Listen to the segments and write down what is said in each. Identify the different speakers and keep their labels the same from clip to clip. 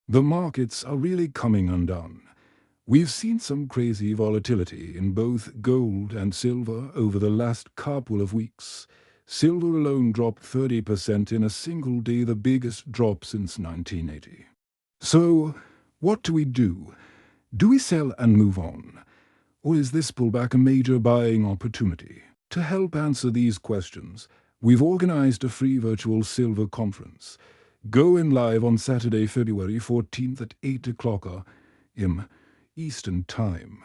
Speaker 1: The markets are really coming undone. We've seen some crazy volatility in both gold and silver over the last couple of weeks. Silver alone dropped 30% in a single day, the biggest drop since 1980. So, what do we do? Do we sell and move on? Or is this pullback a major buying opportunity? To help answer these questions, we've organized a free virtual silver conference. Go in live on Saturday, February 14th at 8 o'clock a.m. Eastern Time.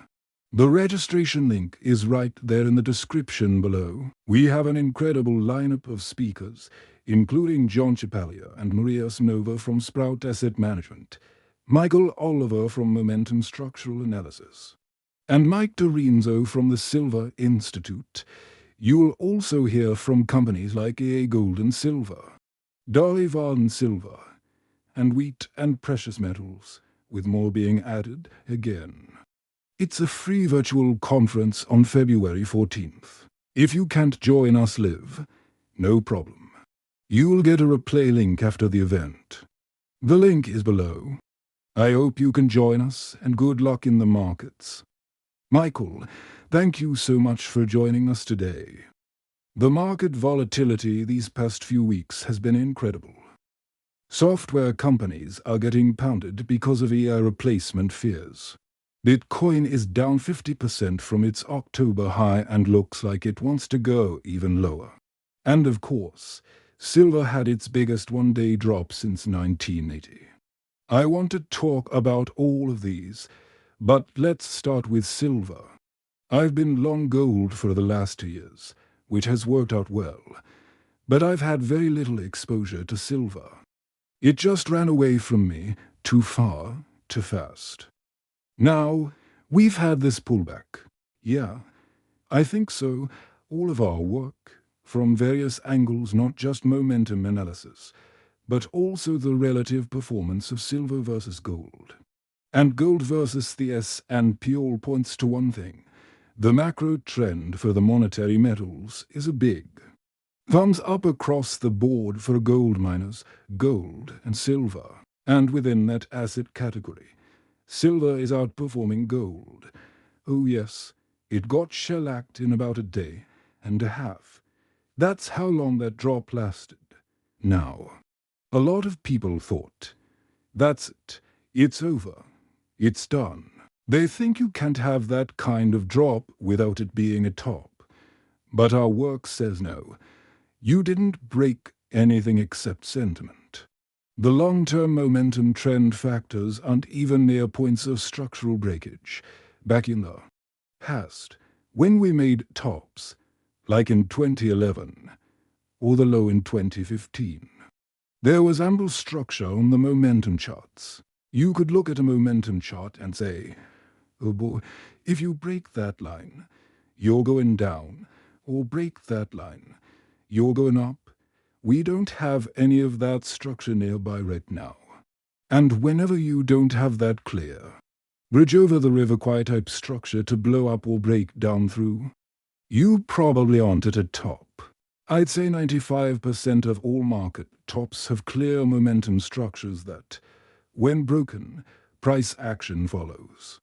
Speaker 1: The registration link is right there in the description below. We have an incredible lineup of speakers, including John Chapalia and Maria Snova from Sprout Asset Management, Michael Oliver from Momentum Structural Analysis, and Mike Dorenzo from the Silver Institute. You'll also hear from companies like AA Gold and Silver, Dolly Varden Silver, and Wheat and Precious Metals, with more being added again. It's a free virtual conference on February 14th. If you can't join us live, no problem. You'll get a replay link after the event. The link is below. I hope you can join us, and good luck in the markets. Michael, thank you so much for joining us today. The market volatility these past few weeks has been incredible. Software companies are getting pounded because of AI replacement fears. Bitcoin is down 50% from its October high and looks like it wants to go even lower. And of course, silver had its biggest one-day drop since 1980. I want to talk about all of these, but let's start with silver. I've been long gold for the last 2 years, which has worked out well, but I've had very little exposure to silver. It just ran away from me too far, too fast. Now, we've had this pullback. Yeah, I think so. All of our work, from various angles, not just momentum analysis, but also the relative performance of silver versus gold. And gold versus the S&P all points to one thing. The macro trend for the monetary metals is a big thumbs up across the board for gold miners, gold and silver. And within that asset category, silver is outperforming gold. Oh yes, it got shellacked in about a day and a half. That's how long that drop lasted. Now, a lot of people thought, that's it, it's over, it's done. They think you can't have that kind of drop without it being a top. But our work says no. You didn't break anything except sentiment. The long-term momentum trend factors aren't even near points of structural breakage. Back in the past, when we made tops, like in 2011, or the low in 2015, there was ample structure on the momentum charts. You could look at a momentum chart and say, oh boy, if you break that line, you're going down, or break that line, you're going up. We don't have any of that structure nearby right now. And whenever you don't have that clear, bridge over the river quiet type structure to blow up or break down through, you probably aren't at a top. I'd say 95% of all market tops have clear momentum structures that, when broken, price action follows.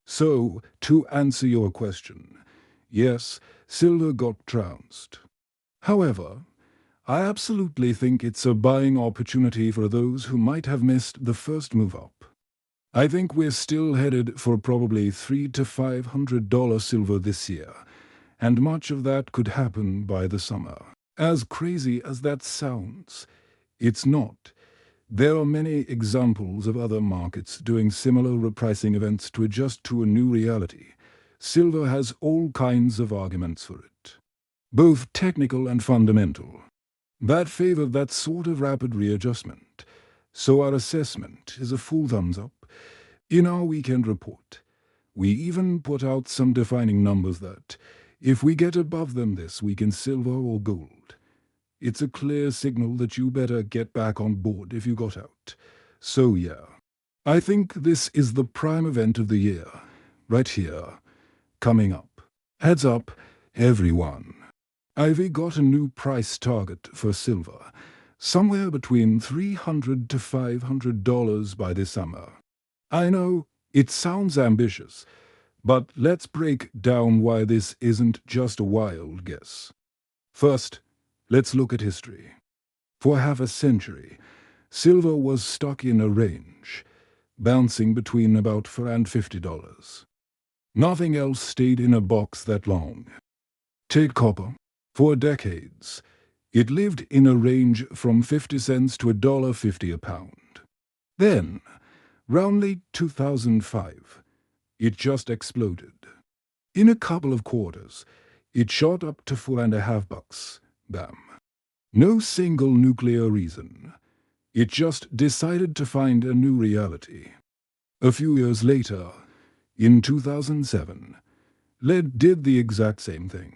Speaker 1: So, to answer your question, yes, silver got trounced. However, I absolutely think it's a buying opportunity for those who might have missed the first move up. I think we're still headed for probably $300 to $500 silver this year, and much of that could happen by the summer. As crazy as that sounds, it's not. There are many examples of other markets doing similar repricing events to adjust to a new reality. Silver has all kinds of arguments for it, both technical and fundamental, that favor that sort of rapid readjustment. So our assessment is a full thumbs up. In our weekend report, we even put out some defining numbers that, if we get above them this week in silver or gold, it's a clear signal that you better get back on board if you got out. So yeah, I think this is the prime event of the year, right here, coming up. Heads up, everyone. I've got a new price target for silver, somewhere between $300 to $500 by this summer. I know it sounds ambitious, but let's break down why this isn't just a wild guess. First, let's look at history. For half a century, silver was stuck in a range, bouncing between about $4 and $50. Nothing else stayed in a box that long. Take copper. For decades, it lived in a range from 50 cents to $1.50 a pound. Then, round 2005, it just exploded. In a couple of quarters, it shot up to $4.50. Bam. No single nuclear reason. It just decided to find a new reality. A few years later, in 2007, lead did the exact same thing.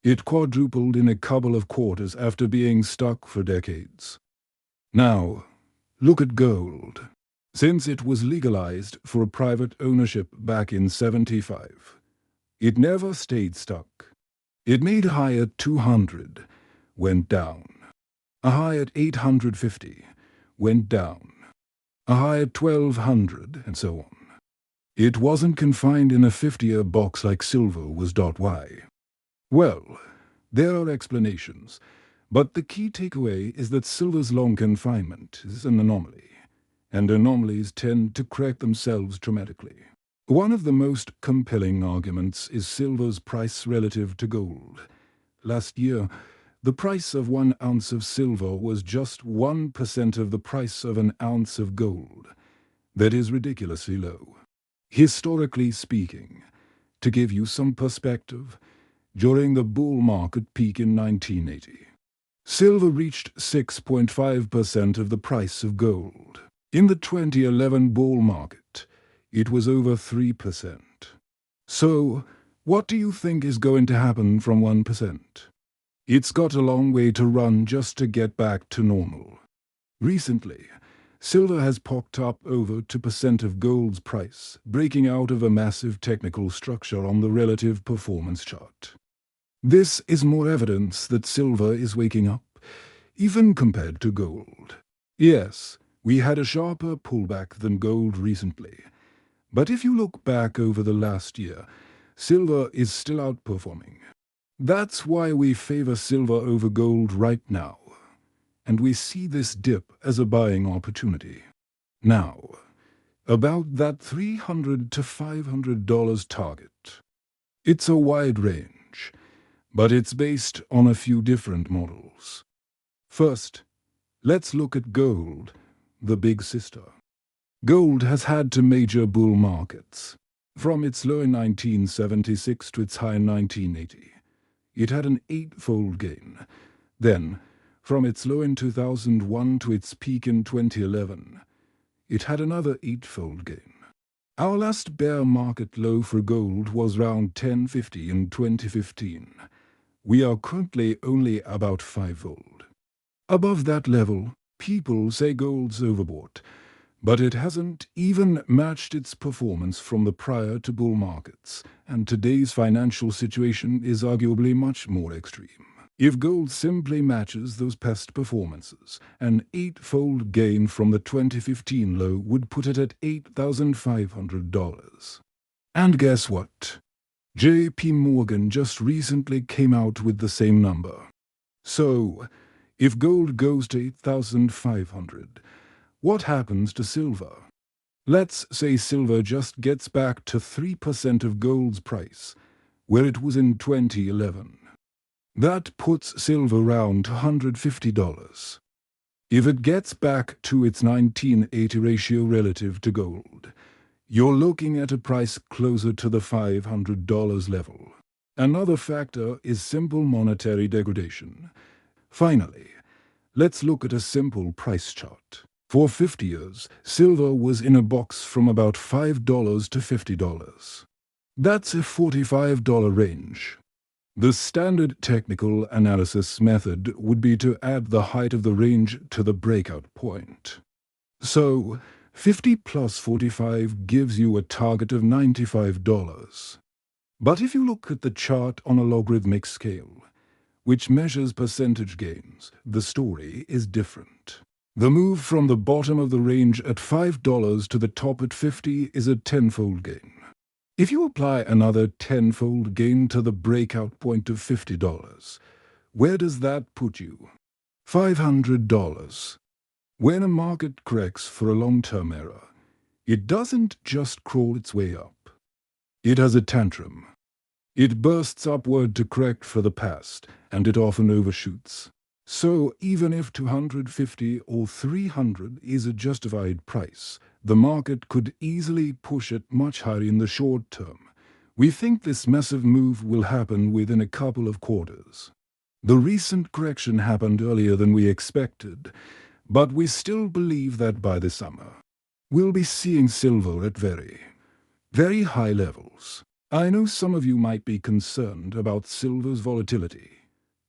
Speaker 1: It quadrupled in a couple of quarters after being stuck for decades. Now, look at gold. Since it was legalized for private ownership back in '75, it never stayed stuck. It made a high at 200, went down. A high at 850, went down. A high at 1200, and so on. It wasn't confined in a 50-year box like silver was. Why? Well, there are explanations, but the key takeaway is that silver's long confinement is an anomaly, and anomalies tend to correct themselves dramatically. One of the most compelling arguments is silver's price relative to gold. Last year, the price of 1 ounce of silver was just 1% of the price of an ounce of gold. That is ridiculously low. Historically speaking, to give you some perspective, during the bull market peak in 1980, silver reached 6.5% of the price of gold. In the 2011 bull market, it was over 3%. So, what do you think is going to happen from 1%? It's got a long way to run just to get back to normal. Recently, silver has popped up over 2% of gold's price, breaking out of a massive technical structure on the relative performance chart. This is more evidence that silver is waking up, even compared to gold. Yes, we had a sharper pullback than gold recently, but if you look back over the last year, silver is still outperforming. That's why we favor silver over gold right now, and we see this dip as a buying opportunity. Now, about that $300 to $500 target. It's a wide range, but it's based on a few different models. First, let's look at gold, the big sister. Gold has had two major bull markets. From its low in 1976 to its high in 1980. It had an 8-fold gain. Then, from its low in 2001 to its peak in 2011, it had another 8-fold gain. Our last bear market low for gold was around 1050 in 2015. We are currently only about 5-fold. Above that level, people say gold's overbought, but it hasn't even matched its performance from the prior to bull markets, and today's financial situation is arguably much more extreme. If gold simply matches those past performances, an 8-fold gain from the 2015 low would put it at $8,500. And guess what? JP Morgan just recently came out with the same number. So, if gold goes to $8,500, what happens to silver? Let's say silver just gets back to 3% of gold's price, where it was in 2011. That puts silver around $150. If it gets back to its 1980 ratio relative to gold, you're looking at a price closer to the $500 level. Another factor is simple monetary degradation. Finally, let's look at a simple price chart. For 50 years, silver was in a box from about $5 to $50. That's a $45 range. The standard technical analysis method would be to add the height of the range to the breakout point. So, 50 plus 45 gives you a target of $95. But if you look at the chart on a logarithmic scale, which measures percentage gains, the story is different. The move from the bottom of the range at $5 to the top at $50 is a tenfold gain. If you apply another tenfold gain to the breakout point of $50, where does that put you? $500. When a market corrects for a long-term error, it doesn't just crawl its way up. It has a tantrum. It bursts upward to correct for the past, and it often overshoots. So even if 250 or 300 is a justified price, the market could easily push it much higher in the short term. We think this massive move will happen within a couple of quarters. The recent correction happened earlier than we expected, but we still believe that by the summer, we'll be seeing silver at very, very high levels. I know some of you might be concerned about silver's volatility.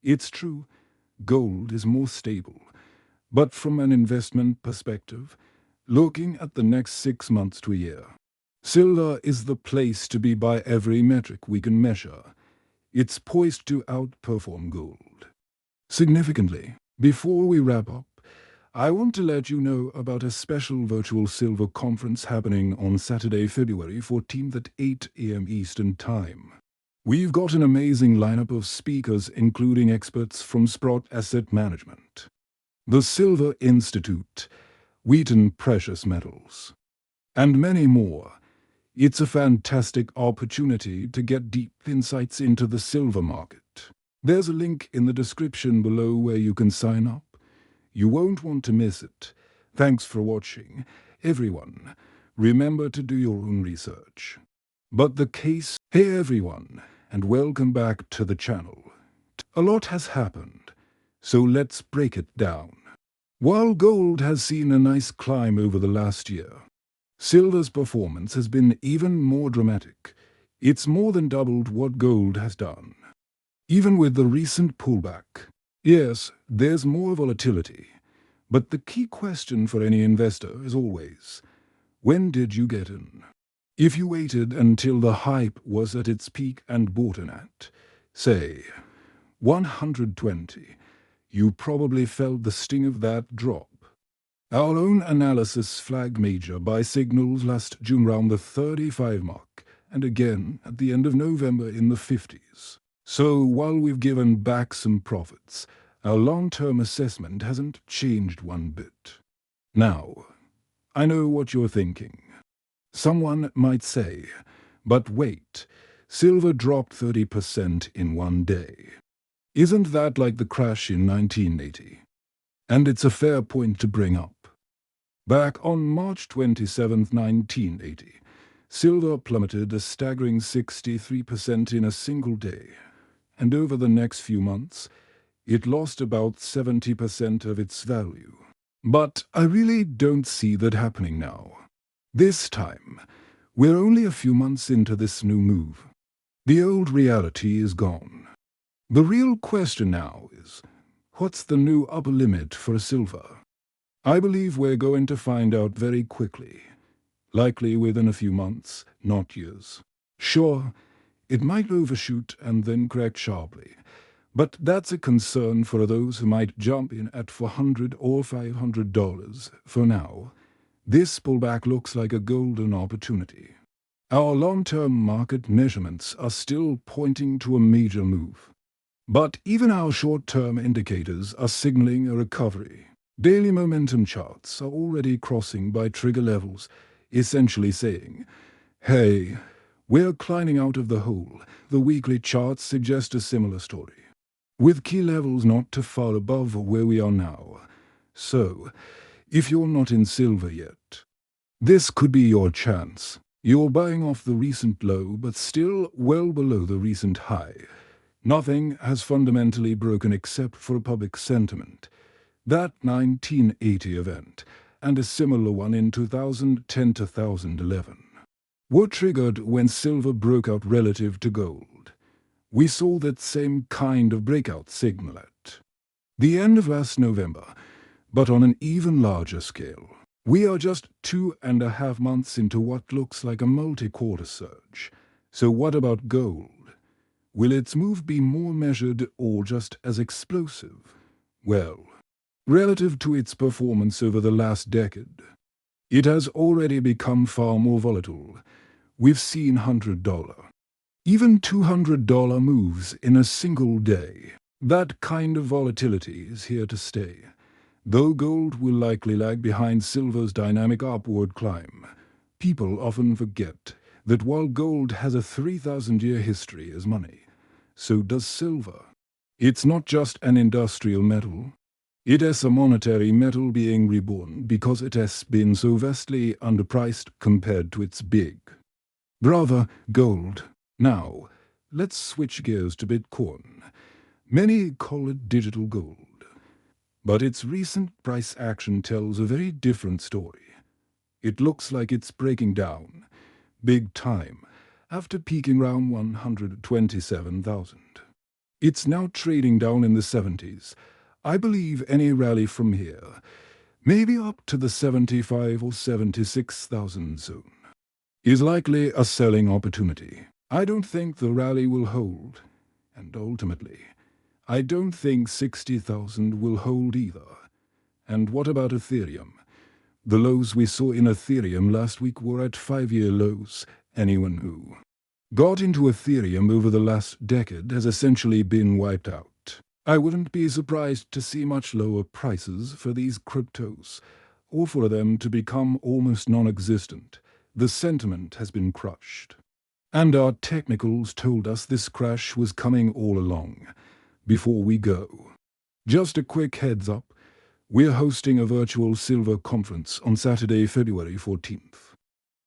Speaker 1: It's true, gold is more stable, but from an investment perspective, looking at the next 6 months to a year, silver is the place to be by every metric we can measure. It's poised to outperform gold significantly. Before we wrap up, I want to let you know about a special virtual silver conference happening on Saturday, February 14th at 8 a.m. Eastern Time. We've got an amazing lineup of speakers, including experts from Sprott Asset Management, the Silver Institute, Wheaton Precious Metals, and many more. It's a fantastic opportunity to get deep insights into the silver market. There's a link in the description below where you can sign up. You won't want to miss it. Thanks for watching, everyone. Remember to do your own research. But the case, hey everyone, and welcome back to the channel. A lot has happened, so let's break it down. While gold has seen a nice climb over the last year, silver's performance has been even more dramatic. It's more than doubled what gold has done. Even with the recent pullback, yes, there's more volatility, but the key question for any investor is always, when did you get in? If you waited until the hype was at its peak and bought in at, say, 120, you probably felt the sting of that drop. Our own analysis flagged major buy signals last June around the 35 mark, and again at the end of November in the 50s. So while we've given back some profits, our long-term assessment hasn't changed one bit. Now, I know what you're thinking. Someone might say, but wait, silver dropped 30% in one day. Isn't that like the crash in 1980? And it's a fair point to bring up. Back on March 27, 1980, silver plummeted a staggering 63% in a single day. And over the next few months, it lost about 70% of its value. But I really don't see that happening now. This time, we're only a few months into this new move. The old reality is gone. The real question now is, what's the new upper limit for silver? I believe we're going to find out very quickly, likely within a few months, not years. Sure, it might overshoot and then correct sharply, but that's a concern for those who might jump in at $400 or $500. For now, this pullback looks like a golden opportunity. Our long-term market measurements are still pointing to a major move. But even our short-term indicators are signaling a recovery. Daily momentum charts are already crossing by trigger levels, essentially saying, hey, we're climbing out of the hole. The weekly charts suggest a similar story, with key levels not too far above where we are now. So, if you're not in silver yet, this could be your chance. You're buying off the recent low, but still well below the recent high. Nothing has fundamentally broken except for public sentiment. That 1980 event, and a similar one in 2010 to 2011. Were triggered when silver broke out relative to gold. We saw that same kind of breakout signal at the end of last November, but on an even larger scale. We are just 2.5 months into what looks like a multi-quarter surge. So what about gold? Will its move be more measured or just as explosive? Well, relative to its performance over the last decade, it has already become far more volatile. We've seen $100, even $200 moves in a single day. That kind of volatility is here to stay, though gold will likely lag behind silver's dynamic upward climb. People often forget that while gold has a 3,000-year history as money, so does silver. It's not just an industrial metal. It is a monetary metal being reborn because it has been so vastly underpriced compared to its big brother, gold. Now, let's switch gears to Bitcoin. Many call it digital gold, but its recent price action tells a very different story. It looks like it's breaking down, big time, after peaking around 127,000. It's now trading down in the 70s. I believe any rally from here, maybe up to the 75 or 76,000 zone, is likely a selling opportunity. I don't think the rally will hold, and ultimately, I don't think 60,000 will hold either. And what about Ethereum? The lows we saw in Ethereum last week were at 5-year lows. Anyone who got into Ethereum over the last decade has essentially been wiped out. I wouldn't be surprised to see much lower prices for these cryptos, or for them to become almost non-existent. The sentiment has been crushed. And our technicals told us this crash was coming all along. Before we go, just a quick heads up. We're hosting a virtual silver conference on Saturday, February 14th.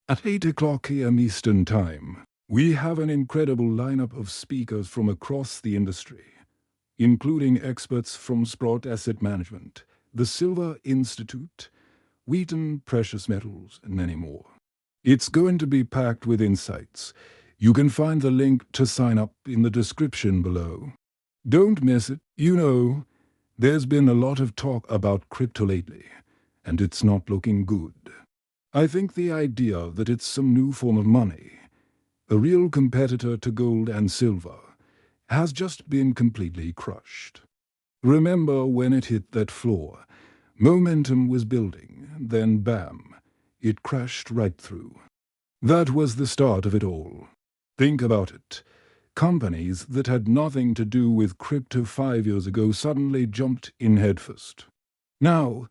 Speaker 1: At 8 o'clock a.m. Eastern Time, we have an incredible lineup of speakers from across the industry, including experts from Sprott Asset Management, the Silver Institute, Wheaton Precious Metals, and many more. It's going to be packed with insights. You can find the link to sign up in the description below. Don't miss it. You know, there's been a lot of talk about crypto lately, and it's not looking good. I think the idea that it's some new form of money, a real competitor to gold and silver, has just been completely crushed. Remember when it hit that floor? Momentum was building, then bam, it crashed right through. That was the start of it all. Think about it. Companies that had nothing to do with crypto 5 years ago suddenly jumped in headfirst. Now,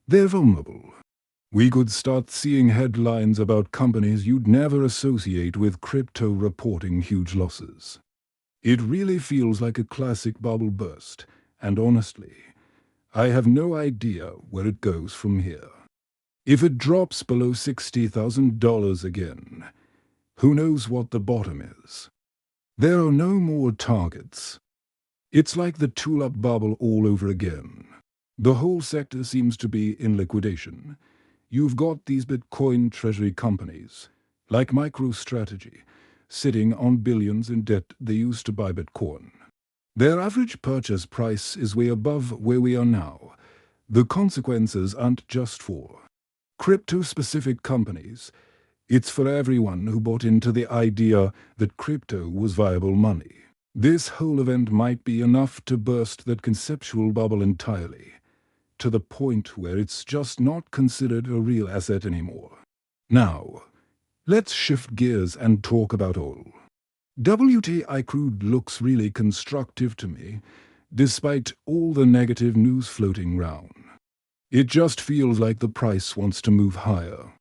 Speaker 1: they're vulnerable. We could start seeing headlines about companies you'd never associate with crypto reporting huge losses. It really feels like a classic bubble burst, and honestly, I have no idea where it goes from here. If it drops below $60,000 again, who knows what the bottom is? There are no more targets. It's like the tulip bubble all over again. The whole sector seems to be in liquidation. You've got these Bitcoin treasury companies, like MicroStrategy, sitting on billions in debt they used to buy Bitcoin. Their average purchase price is way above where we are now. The consequences aren't just for crypto-specific companies. It's for everyone who bought into the idea that crypto was viable money. This whole event might be enough to burst that conceptual bubble entirely, to the point where it's just not considered a real asset anymore. Now, let's shift gears and talk about oil. WTI crude looks really constructive to me, despite all the negative news floating around. It just feels like the price wants to move higher.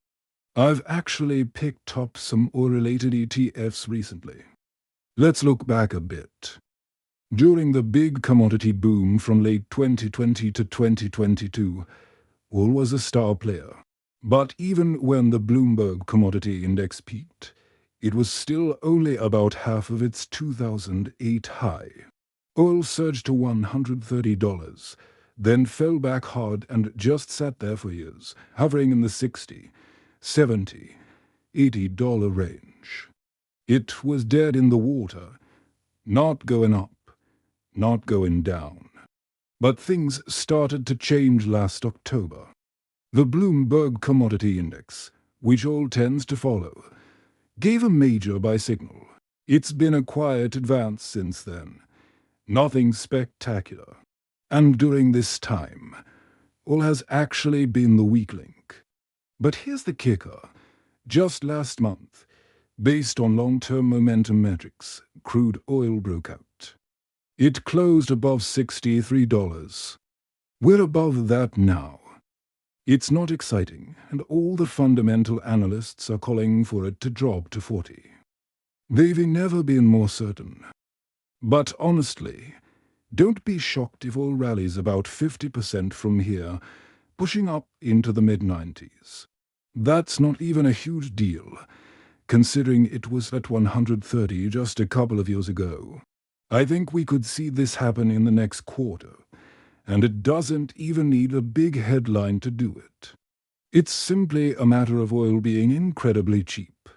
Speaker 1: I've actually picked up some oil-related ETFs recently. Let's look back a bit. During the big commodity boom from late 2020 to 2022, oil was a star player. But even when the Bloomberg Commodity Index peaked, it was still only about half of its 2008 high. Oil surged to $130, then fell back hard and just sat there for years, hovering in the $60, $70, $80 range. It was dead in the water, not going up, not going down. But things started to change last October. The Bloomberg Commodity Index, which oil tends to follow, gave a major buy signal. It's been a quiet advance since then. Nothing spectacular. And during this time, oil has actually been the weak link. But here's the kicker. Just last month, based on long-term momentum metrics, crude oil broke out. It closed above $63. We're above that now. It's not exciting, and all the fundamental analysts are calling for it to drop to 40. They've never been more certain. But honestly, don't be shocked if oil rallies about 50% from here, pushing up into the mid-90s. That's not even a huge deal, considering it was at 130 just a couple of years ago. I think we could see this happen in the next quarter, and it doesn't even need a big headline to do it. It's simply a matter of oil being incredibly cheap.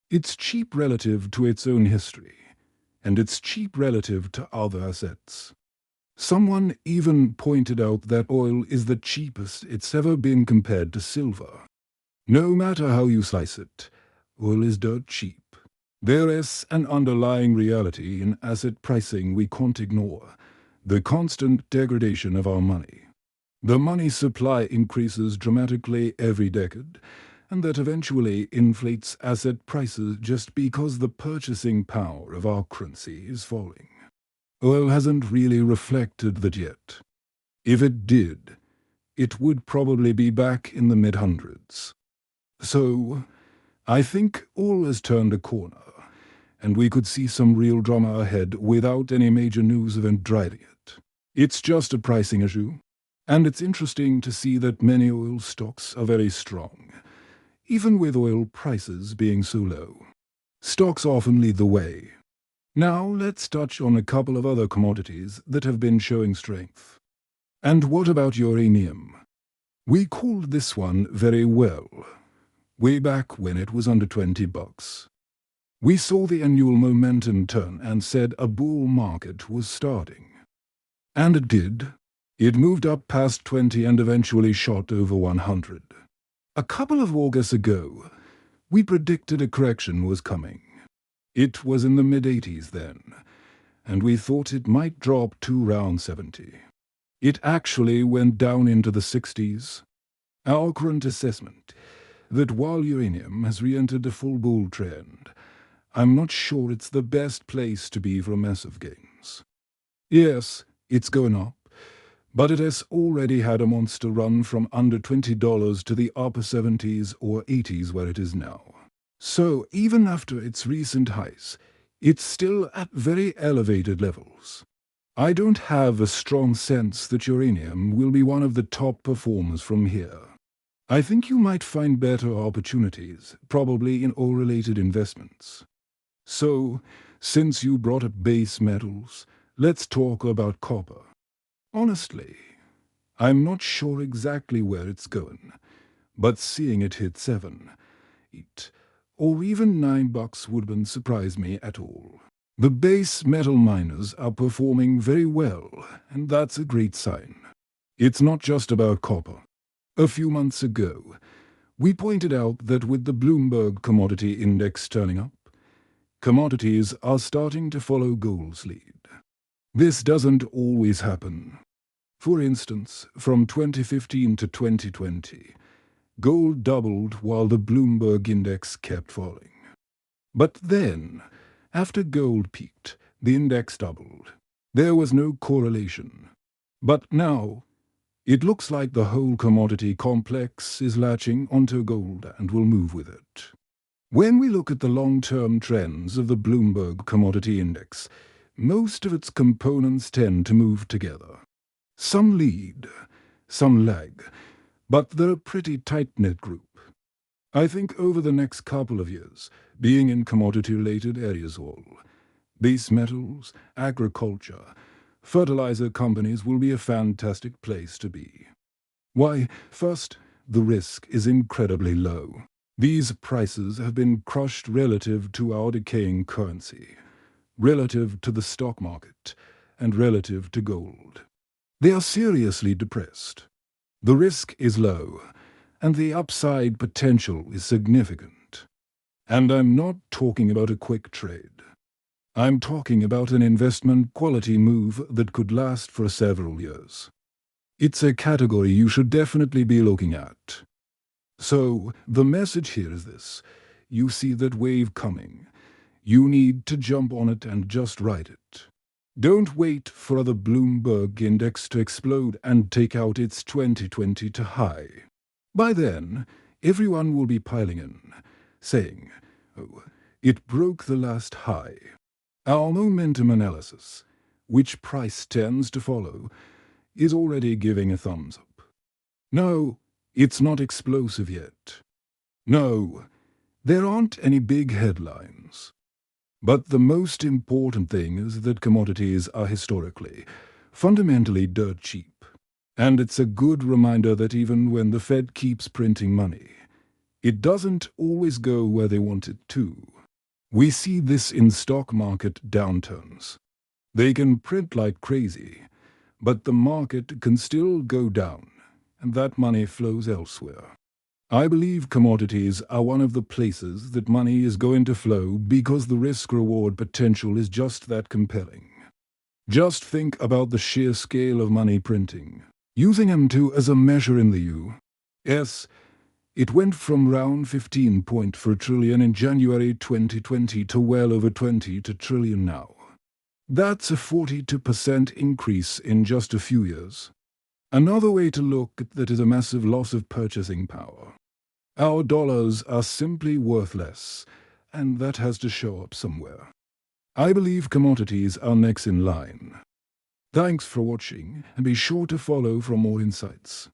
Speaker 1: It's cheap relative to its own history, and it's cheap relative to other assets. Someone even pointed out that oil is the cheapest it's ever been compared to silver. No matter how you slice it, oil is dirt cheap. There is an underlying reality in asset pricing we can't ignore: the constant degradation of our money. The money supply increases dramatically every decade, and that eventually inflates asset prices just because the purchasing power of our currency is falling. Oil hasn't really reflected that yet. If it did, it would probably be back in the mid-hundreds. So, I think oil has turned a corner, and we could see some real drama ahead without any major news event driving it. It's just a pricing issue, and it's interesting to see that many oil stocks are very strong, even with oil prices being so low. Stocks often lead the way. Now let's touch on a couple of other commodities that have been showing strength. And what about uranium? We called this one very well, way back when it was under $20. We saw the annual momentum turn and said a bull market was starting. And it did. It moved up past 20 and eventually shot over 100. A couple of August ago, we predicted a correction was coming. It was in the mid-80s then, and we thought it might drop to around 70. It actually went down into the 60s. Our current assessment, that while uranium has re-entered a full bull trend, I'm not sure it's the best place to be for massive gains. Yes, it's going up, but it has already had a monster run from under $20 to the upper 70s or 80s where it is now. So even after its recent highs, it's still at very elevated levels. I don't have a strong sense that uranium will be one of the top performers from here. I think you might find better opportunities, probably in oil-related investments. So, since you brought up base metals, let's talk about copper. Honestly, I'm not sure exactly where it's going, but seeing it hit 7, 8, or even $9 wouldn't surprise me at all. The base metal miners are performing very well, and that's a great sign. It's not just about copper. A few months ago, we pointed out that with the Bloomberg Commodity Index turning up, commodities are starting to follow gold's lead. This doesn't always happen. For instance, from 2015 to 2020, gold doubled while the Bloomberg Index kept falling. But then, after gold peaked, the index doubled. There was no correlation. But now, it looks like the whole commodity complex is latching onto gold and will move with it. When we look at the long-term trends of the Bloomberg Commodity Index, most of its components tend to move together. Some lead, some lag, but they're a pretty tight-knit group. I think over the next couple of years, being in commodity-related areas all, base metals, agriculture, fertilizer companies will be a fantastic place to be. Why, first, the risk is incredibly low. These prices have been crushed relative to our decaying currency, relative to the stock market, and relative to gold. They are seriously depressed. The risk is low, and the upside potential is significant. And I'm not talking about a quick trade. I'm talking about an investment quality move that could last for several years. It's a category you should definitely be looking at. So, the message here is this. You see that wave coming. You need to jump on it and just ride it. Don't wait for the Bloomberg index to explode and take out its 2020 to high. By then, everyone will be piling in, saying, "Oh, it broke the last high." Our momentum analysis, which price tends to follow, is already giving a thumbs up. No, it's not explosive yet. No, there aren't any big headlines. But the most important thing is that commodities are historically, fundamentally dirt cheap. And it's a good reminder that even when the Fed keeps printing money, it doesn't always go where they want it to. We see this in stock market downturns. They can print like crazy, but the market can still go down, and that money flows elsewhere. I believe commodities are one of the places that money is going to flow because the risk-reward potential is just that compelling. Just think about the sheer scale of money printing. Using M2 as a measure in the U.S., it went from around 15.4 trillion in January 2020 to well over 20 trillion now. That's a 42% increase in just a few years. Another way to look at that is a massive loss of purchasing power. Our dollars are simply worthless, and that has to show up somewhere. I believe commodities are next in line. Thanks for watching, and be sure to follow for more insights.